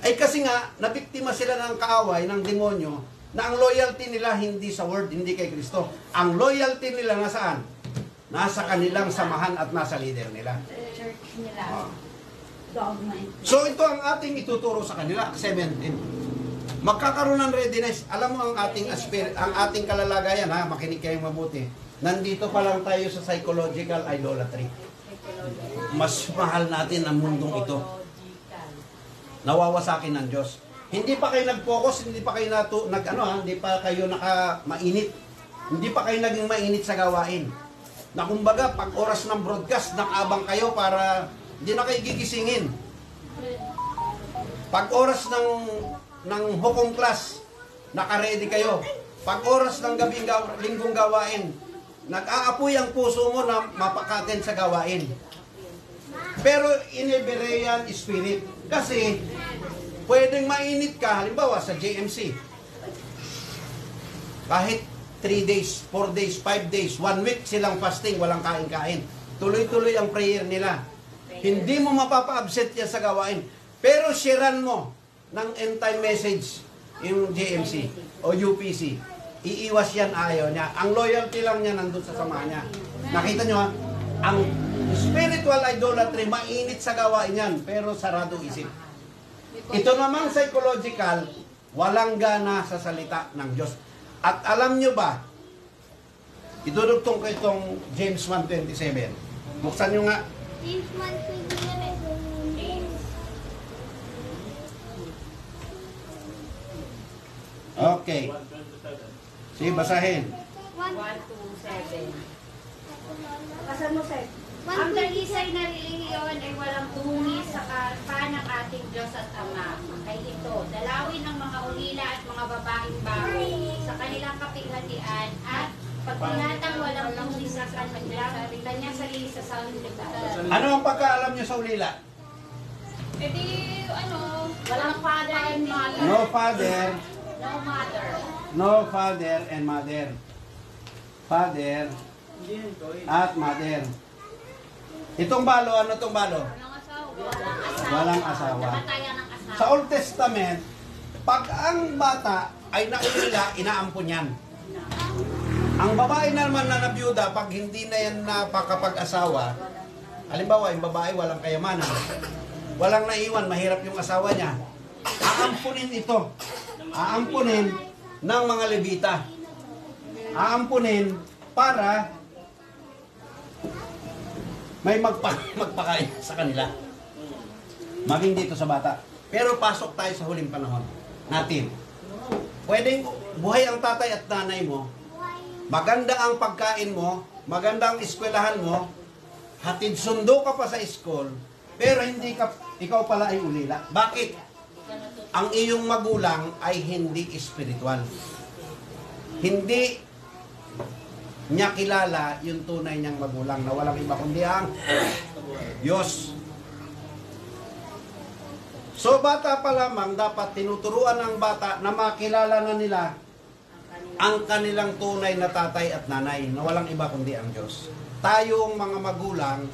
Ay kasi nga, nabiktima sila ng kaaway ng demonyo na ang loyalty nila hindi sa word, hindi kay Kristo. Ang loyalty nila nasaan? Nasa kanilang samahan at nasa leader nila. Church nila. Dogma. So ito ang ating ituturo sa kanila, 17. Magkakaroon ng readiness. Alam mo ang ating ang ating kalalagayan, ha, makinig kayong mabuti. Nandito pa lang tayo sa psychological idolatry. Mas mahal natin ang mundong ito. Nawawasakin ng Diyos. Hindi pa kayo nag-focus, hindi pa kayo hindi pa kayo mainit. Hindi pa kayo naging mainit sa gawain. Na kumbaga, pag oras ng broadcast, nakaabang kayo para hindi na kayo gigisingin. Pag oras ng hukom class, naka-ready kayo. Pag oras ng linggong gawain, nag-aapoy ang puso mo na mapakaten sa gawain. Pero in a Berean spirit, kasi pwedeng mainit ka, halimbawa sa JMC. Kahit 3 days, 4 days, 5 days, 1 week silang fasting, walang kain-kain. Tuloy-tuloy ang prayer nila. Hindi mo mapapa-upset yan sa gawain. Pero sharean mo ng end time message yung JMC o UPC. Iiwas yan, ayaw niya. Ang loyalty lang niya nandun sa sama niya. Nakita nyo ha? Ang spiritual idolatry, mainit sa gawain yan, pero sarado isip. Ito namang psychological, walang gana sa salita ng Diyos. At alam nyo ba, idudugtong ko itong James 1:27. Buksan nyo nga. James 1:27. Okay. Sige, basahin. 1-7. Pasan mo, sir. Ang talisay na relihiyon ay walang tungis sa karpan ng ating Diyos at Ama. Kay ito, dalawin ang mga ulila at mga babaeng bago sa kanilang kapighatian at pagtinatang walang tungis sa kanyang sarili sa sanlibutan. Ano ang pagkaalam nyo sa ulila? E di, walang father and mother. No father. No mother. No father and mother. Father at mother. Itong balo, ano itong balo? Walang asawa. Walang asawa. Namatayan ng asawa. Sa Old Testament, pag ang bata ay naulila, inaampon yan. Ang babae naman na nabiyuda, pag hindi na yan napakapag-asawa, halimbawa, yung babae walang kayamanan, walang naiwan, mahirap yung asawa niya, aampunin ito. Aampunin ng mga Levita. Aampunin para may magpakain sa kanila. Maging dito sa bata. Pero pasok tayo sa huling panahon natin. Pwedeng buhay ang tatay at nanay mo, maganda ang pagkain mo, maganda ang eskwelahan mo, hatid sundo ka pa sa school, pero ikaw pala ay ulila. Bakit? Ang iyong magulang ay hindi espiritual. Hindi niya kilala yung tunay niyang magulang na walang iba kundi ang Diyos. So bata pa lamang dapat tinuturuan ng bata na makilala na nila ang kanilang tunay na tatay at nanay na walang iba kundi ang Diyos. Tayong mga magulang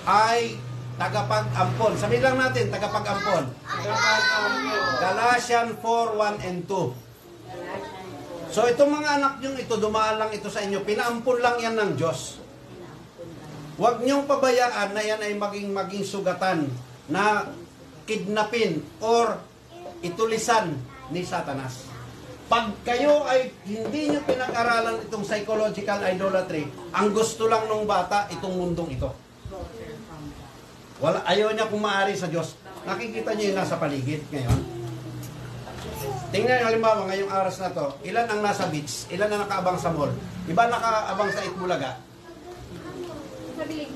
ay tagapag-ampon. Sabihin lang natin, tagapag-ampon. Galatians 4:1 and 2. So itong mga anak nyo ito, dumaan lang ito sa inyo, pinaampun lang yan ng Diyos. Huwag niyong pabayaan na yan ay maging sugatan na kidnapin or itulisan ni Satanas. Pag kayo ay hindi nyo pinag-aralan itong psychological idolatry, ang gusto lang ng bata itong mundong ito. Ayaw niya kung maaari sa Diyos. Nakikita niyo yung nasa paligid ngayon. Tingnan nyo halimbawa ngayong oras na to, ilan ang nasa beach, ilan ang nakaabang sa mall, iba nakaabang sa Itbulaga.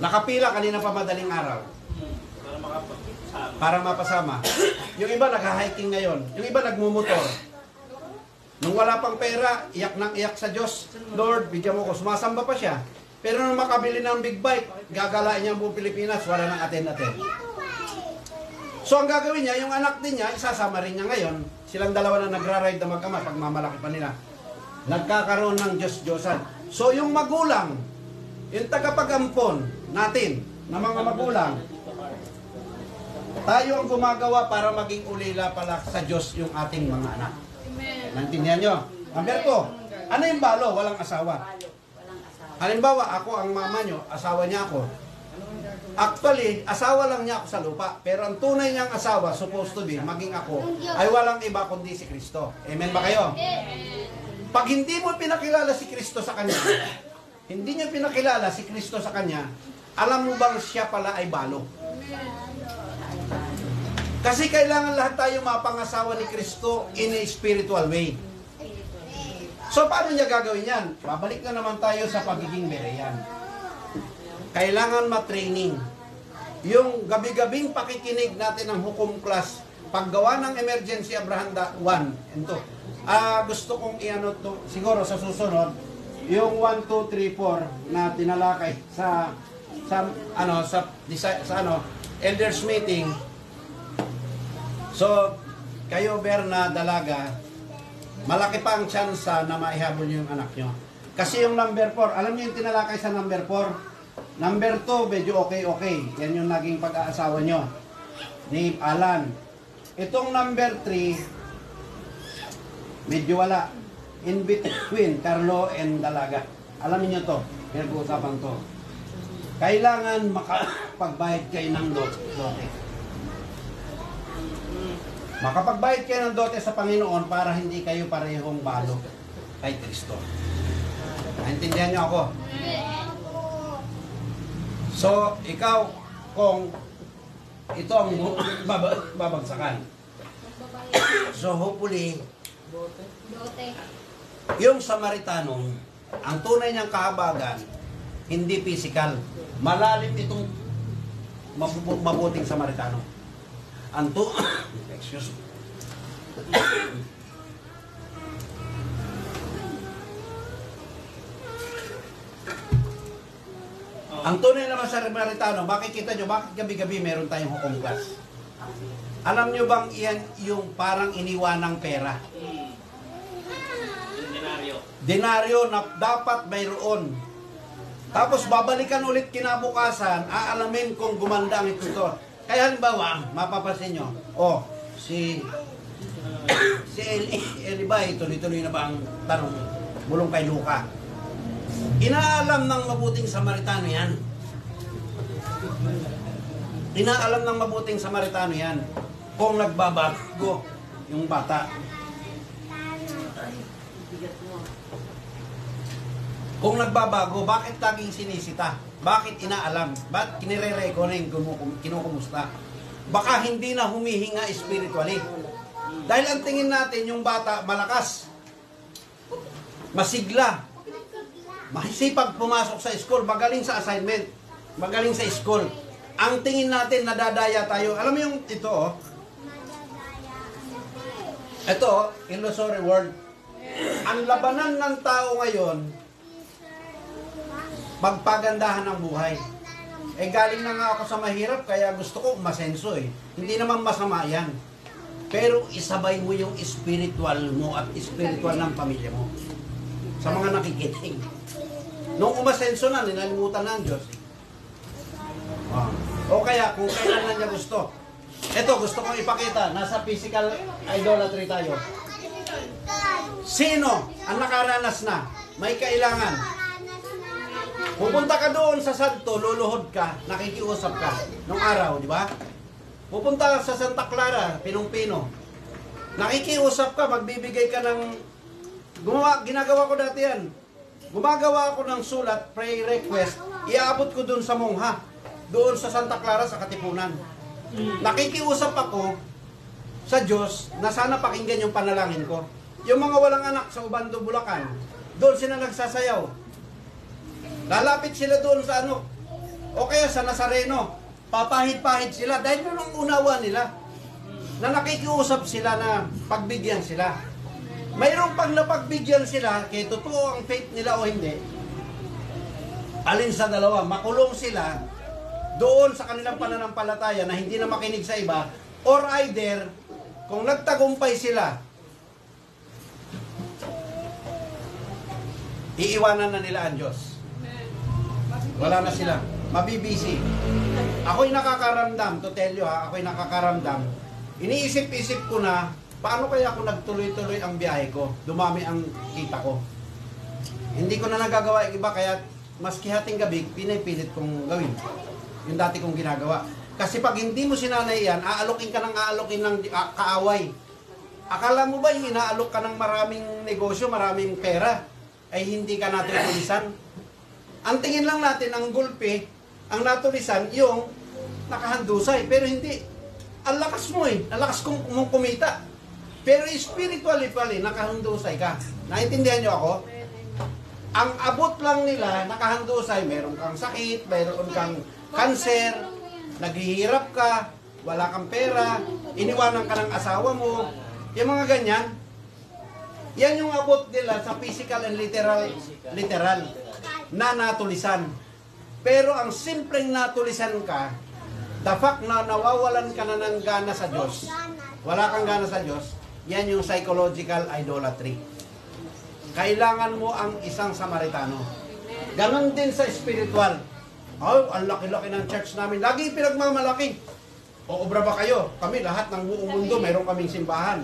Nakapila kanina pa madaling araw. Para mapasama. Yung iba nag-hiking ngayon. Yung iba nagmumotor. Nung wala pang pera, iyak nang iyak sa Diyos. Lord, bigyan mo ko. Sumasamba pa siya. Pero nung makabili ng big bike, gagalain niya ang buong Pilipinas, wala nang aten-aten. So ang gagawin niya, yung anak din niya, isasama rin niya ngayon. Silang dalawa na nagra-ride na mag-ama, pag mamalaki pa nila. Nagkakaroon ng Diyos-Diyosan. So yung magulang, yung tagapag-ampon natin, na mga magulang, tayo ang gumagawa para maging ulila pala sa Diyos yung ating mga anak. Naintindihan nyo? Number 2, ano yung balo? Walang asawa. Halimbawa, ako ang mama nyo, asawa niya ako. Actually, asawa lang niya ako sa lupa. Pero ang tunay niyang asawa, supposed to be, maging ako, ay walang iba kundi si Kristo. Amen ba kayo? Pag hindi mo pinakilala si Kristo sa kanya, hindi niya pinakilala si Kristo sa kanya, alam mo bang siya pala ay balo? Kasi kailangan lahat tayo mapangasawa ni Kristo in a spiritual way. So paano niya gagawin yan? Babalik na naman tayo sa pagiging Berean. Kailangan matraining. Yung gabi-gabing pakikinig natin ng hukom class, paggawa ng emergency Abrahanda 1 and 2. Gusto kong i-ano to, siguro sa susunod, yung 1, 2, 3, 4 na tinalakay sa elders meeting. So, kayo Berna, dalaga, malaki pa ang tsansa na maihabol niyo yung anak nyo. Kasi yung number 4, alam niyo yung tinalakay sa number 4? Number 2, medyo okay. Yan yung naging pag-aasawa nyo ni Alan. Itong number 3, medyo wala. In between, Carlo and Dalaga. Alamin nyo to, pinag-uusapan to. Kailangan makapagbayad kayo ng dote. Makapagbayad kayo ng dote sa Panginoon para hindi kayo parehong balo kay Kristo. Naintindihan niyo ako? So, ikaw, kung ito ang babagsakan. So, hopefully, yung Samaritano, ang tunay niyang kahabagan, hindi physical. Malalim itong mabuting Samaritano. Excuse me. Ang tunay naman sa Samaritano, makikita nyo, bakit gabi-gabi meron tayong hukom class? Alam nyo bang iyan yung parang iniwanang pera? Denaryo na dapat mayroon. Tapos babalikan ulit kinabukasan, aalamin kung gumanda ang ito. Kaya halimbawa, mapapansin nyo, si Elibay, tuloy-tuloy na ba ang tanong? Bulong kay Luka. Inaalam ng mabuting Samaritano yan. Inaalam ng mabuting Samaritano yan kung nagbabago yung bata. Kung nagbabago, bakit laging sinisita? Bakit inaalam? Bakit kinire-reckoning, kinukumusta? Baka hindi na humihinga spiritually. Dahil ang tingin natin, yung bata malakas, masigla, masipag pumasok sa school, magaling sa assignment, magaling sa school. Ang tingin natin, nadadaya tayo. Alam mo yung ito, ito, illusory word. Ang labanan ng tao ngayon, magpagandahan ng buhay. Galing na nga ako sa mahirap, kaya gusto ko masenso eh. Hindi naman masama yan. Pero isabay mo yung spiritual mo at spiritual ng pamilya mo. Sa mga nakikinig. Nung umasenso na, ninalimutan na ang Diyos. O kaya, kung kailan na niya gusto. Ito, gusto kong ipakita. Nasa physical idolatry tayo. Sino ang nakaranas na? May kailangan. Pupunta ka doon sa santo, luluhod ka, nakikiusap ka. Nung araw, di ba? Pupunta ka sa Santa Clara, Pinong-Pino. Nakikiusap ka, magbibigay ka ng... ginagawa ko dati yan. Gumagawa ako ng sulat, pray request, iaabot ko doon sa mongha. Doon sa Santa Clara, sa Katipunan. Nakikiusap ako sa Diyos na sana pakinggan yung panalangin ko. Yung mga walang anak sa Ubando, Bulacan, doon sila nagsasayaw. Lalapit sila doon sa ano, o kaya sa Nazareno, papahid-pahid sila dahil yun ang unawa nila na nakikiusap sila na pagbigyan sila. Mayroong pag napagbigyan sila, kaya totoo ang faith nila o hindi, alin sa dalawa, makulong sila doon sa kanilang pananampalataya na hindi na makinig sa iba, or either, kung nagtagumpay sila, iiwanan na nila ang Diyos. Wala na sila. Mabibisi. Ako'y nakakaramdam, to tell you ha, ako'y nakakaramdam. Iniisip-isip ko na, paano kaya ako nagtuloy-tuloy ang biyahe ko? Dumami ang kita ko. Hindi ko na nagagawa yung iba, kaya maski hating gabi, pinipilit kong gawin. Yung dati kong ginagawa. Kasi pag hindi mo sinanay yan, aalokin ka ng kaaway. Akala mo ba yung inaalok ka ng maraming negosyo, maraming pera, ay hindi ka natutulisan? Ang tingin lang natin, ang gulpi, ang natulisan, yung nakahandusay. Pero hindi. Ang lakas mo eh. Ang lakas mong kumita. Pero spiritually pala, nakahandusay ka. Naintindihan nyo ako? Ang abot lang nila, nakahandusay. Meron kang sakit, meron kang cancer, naghihirap ka, wala kang pera, iniwanan ka ng asawa mo, yung mga ganyan. Yan yung abot nila sa physical and literal na natulisan. Pero ang simpleng natulisan ka, the fact na nawawalan ka na ng gana sa Diyos, wala kang gana sa Diyos, yan yung psychological idolatry. Kailangan mo ang isang Samaritano. Ganon din sa spiritual. Oh, ang laki-laki ng church namin. Lagi pinagmamalaki. O obra ba kayo? Kami lahat ng buong mundo, mayroon kaming simbahan.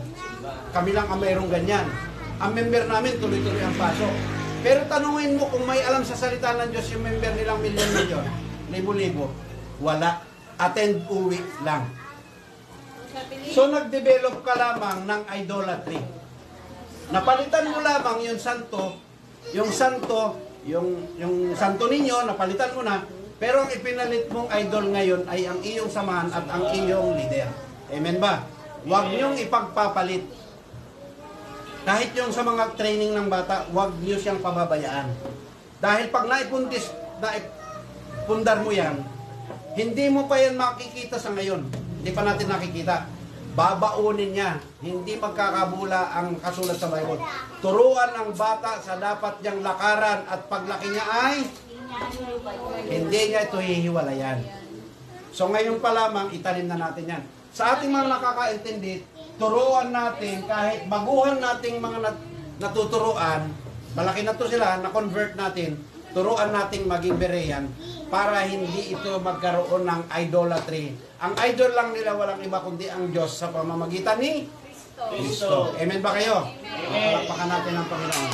Kami lang ang mayroong ganyan. Ang member namin, tuloy-tuloy ang pasok. Pero tanungin mo kung may alam sa salita ng Diyos yung member nilang milyon-milyon, libo-libo. Wala. Attend, uwi lang. So nag-develop ka lamang ng idolatry. Napalitan mo lamang yung santo, yung santo ninyo, napalitan mo na, pero ang ipinalit mong idol ngayon ay ang iyong samahan at ang iyong leader. Amen ba? Huwag niyong ipagpapalit. Kahit yung sa mga training ng bata, huwag niyo siyang pababayaan. Dahil pag naipundar mo yan, hindi mo pa yan makikita sa ngayon. Hindi pa natin nakikita. Babaunin niya. Hindi magkakabula ang kasulat sa Bible. Turuan ang bata sa dapat niyang lakaran at paglaki niya ay hindi niya ito hihiwalayan. So ngayon pa lamang, itanim na natin yan. Sa ating mga nakakaintindi, turuan natin, kahit baguhan nating mga natuturuan, malaki na to sila, na-convert natin, turuan nating maging Berean para hindi ito magkaroon ng idolatry. Ang idol lang nila walang iba kundi ang Diyos sa pamamagitan ni Kristo. Amen ba kayo? Palakpakan natin ang Panginoon.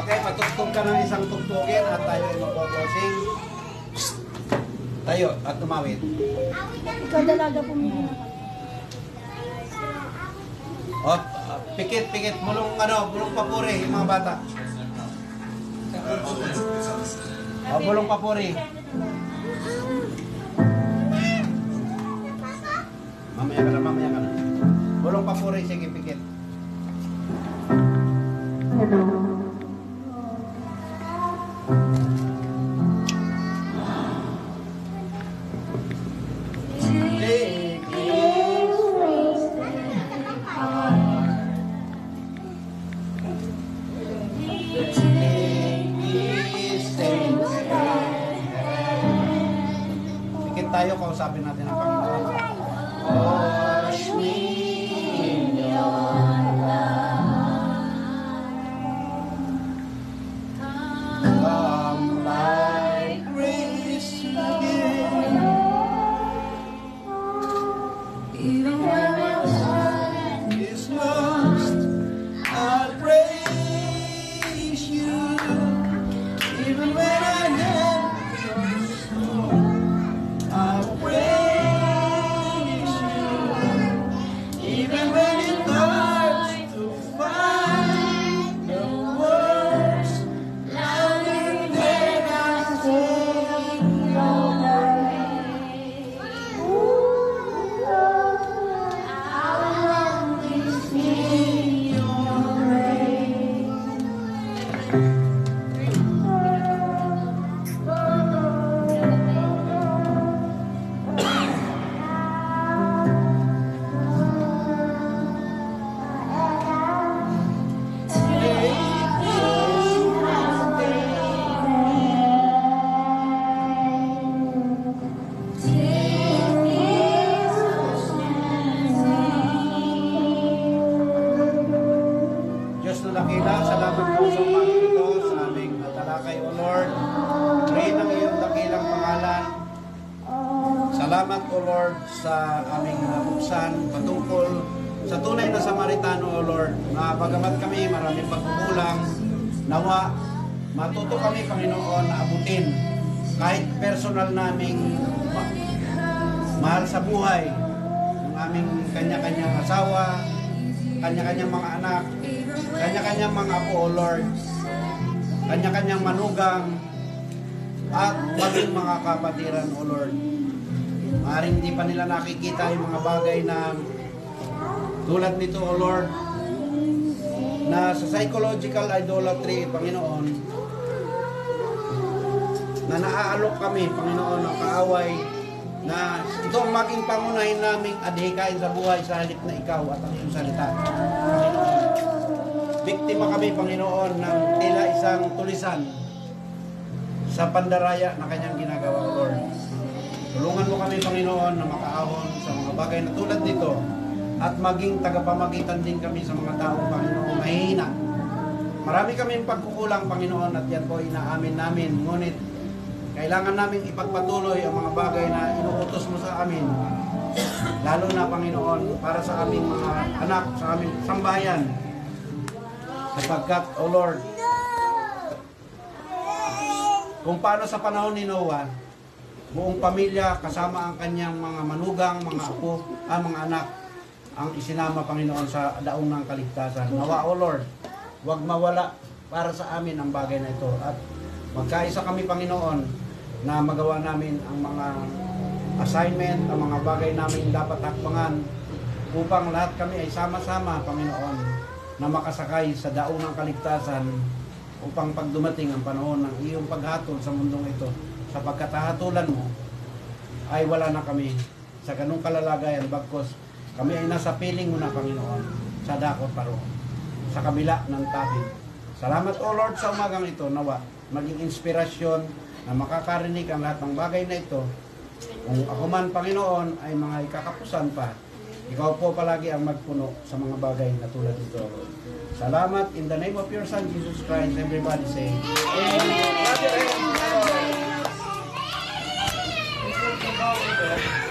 Okay, patugtog ka ng isang tugtugin at tayo ay magpo-closing. Tayo at tumawid. Ikaw dalaga po mo. Oh, pikit, bulong papuri, yung mga bata. Oh, bulong papuri. Mamaya ka na. Bulong papuri, sige, pikit. Tayo, kausapin natin ang Panginoon. Wash me in your love. Come like grace again. Even when my heart is lost. O Lord, sa aming nabuksan patungkol sa tunay na Samaritano, O Lord, na bagamat kami maraming pagkukulang, nawa, matuto kami, Panginoon, na abutin kahit personal naming mahal sa buhay, ng aming kanya-kanyang asawa, kanya-kanyang mga anak, kanya-kanyang mga apo, O Lord, kanya-kanyang manugang, at maging mga kapatiran, O Lord. Maaaring hindi pa nila nakikita yung mga bagay na tulad nito, O Lord, na sa psychological idolatry, Panginoon, na naaalok kami, Panginoon, ng kaaway, na ito ang maging pangunahin naming adhikain sa buhay sa halip na ikaw at ang iyong salita, Panginoon. Biktima kami, Panginoon, ng tila isang tulisan sa pandaraya na kanyang ginagawa, O Lord. Tulungan mo kami, Panginoon, na makaahon sa mga bagay na tulad nito at maging tagapamagitan din kami sa mga taong, Panginoon, mahihina. Marami kaming pagkukulang, Panginoon, at yan po inaamin namin. Ngunit, kailangan namin ipagpatuloy ang mga bagay na inuutos mo sa amin. Lalo na, Panginoon, para sa aming mga anak, sa aming sambahayan. Sapagkat, O Lord, kung paano sa panahon ni Noah, buong pamilya kasama ang kanyang mga manugang, mga apo, mga anak, ang isinama, Panginoon, sa daong ng kaligtasan. Nawa, O Lord, huwag mawala para sa amin ang bagay na ito. At magkaisa kami, Panginoon, na magawa namin ang mga assignment, ang mga bagay namin dapat hakbangan upang lahat kami ay sama-sama, Panginoon, na makasakay sa daong ng kaligtasan upang pag dumating ang panahon ng iyong paghatol sa mundong ito, sa pagkatahatulan mo, ay wala na kami sa ganung kalalagayan, bagkos kami ay nasa piling mo na, Panginoon, sa dakot paroon, sa kabila ng tabig. Salamat, O Lord, sa umagang ito, nawa maging inspirasyon na makakarinig ang lahat ng bagay na ito. Kung ako man, Panginoon, ay mga ikakapusan pa, ikaw po palagi ang magpuno sa mga bagay na tulad ito, Lord. Salamat in the name of your Son, Jesus Christ. Everybody say, Amen.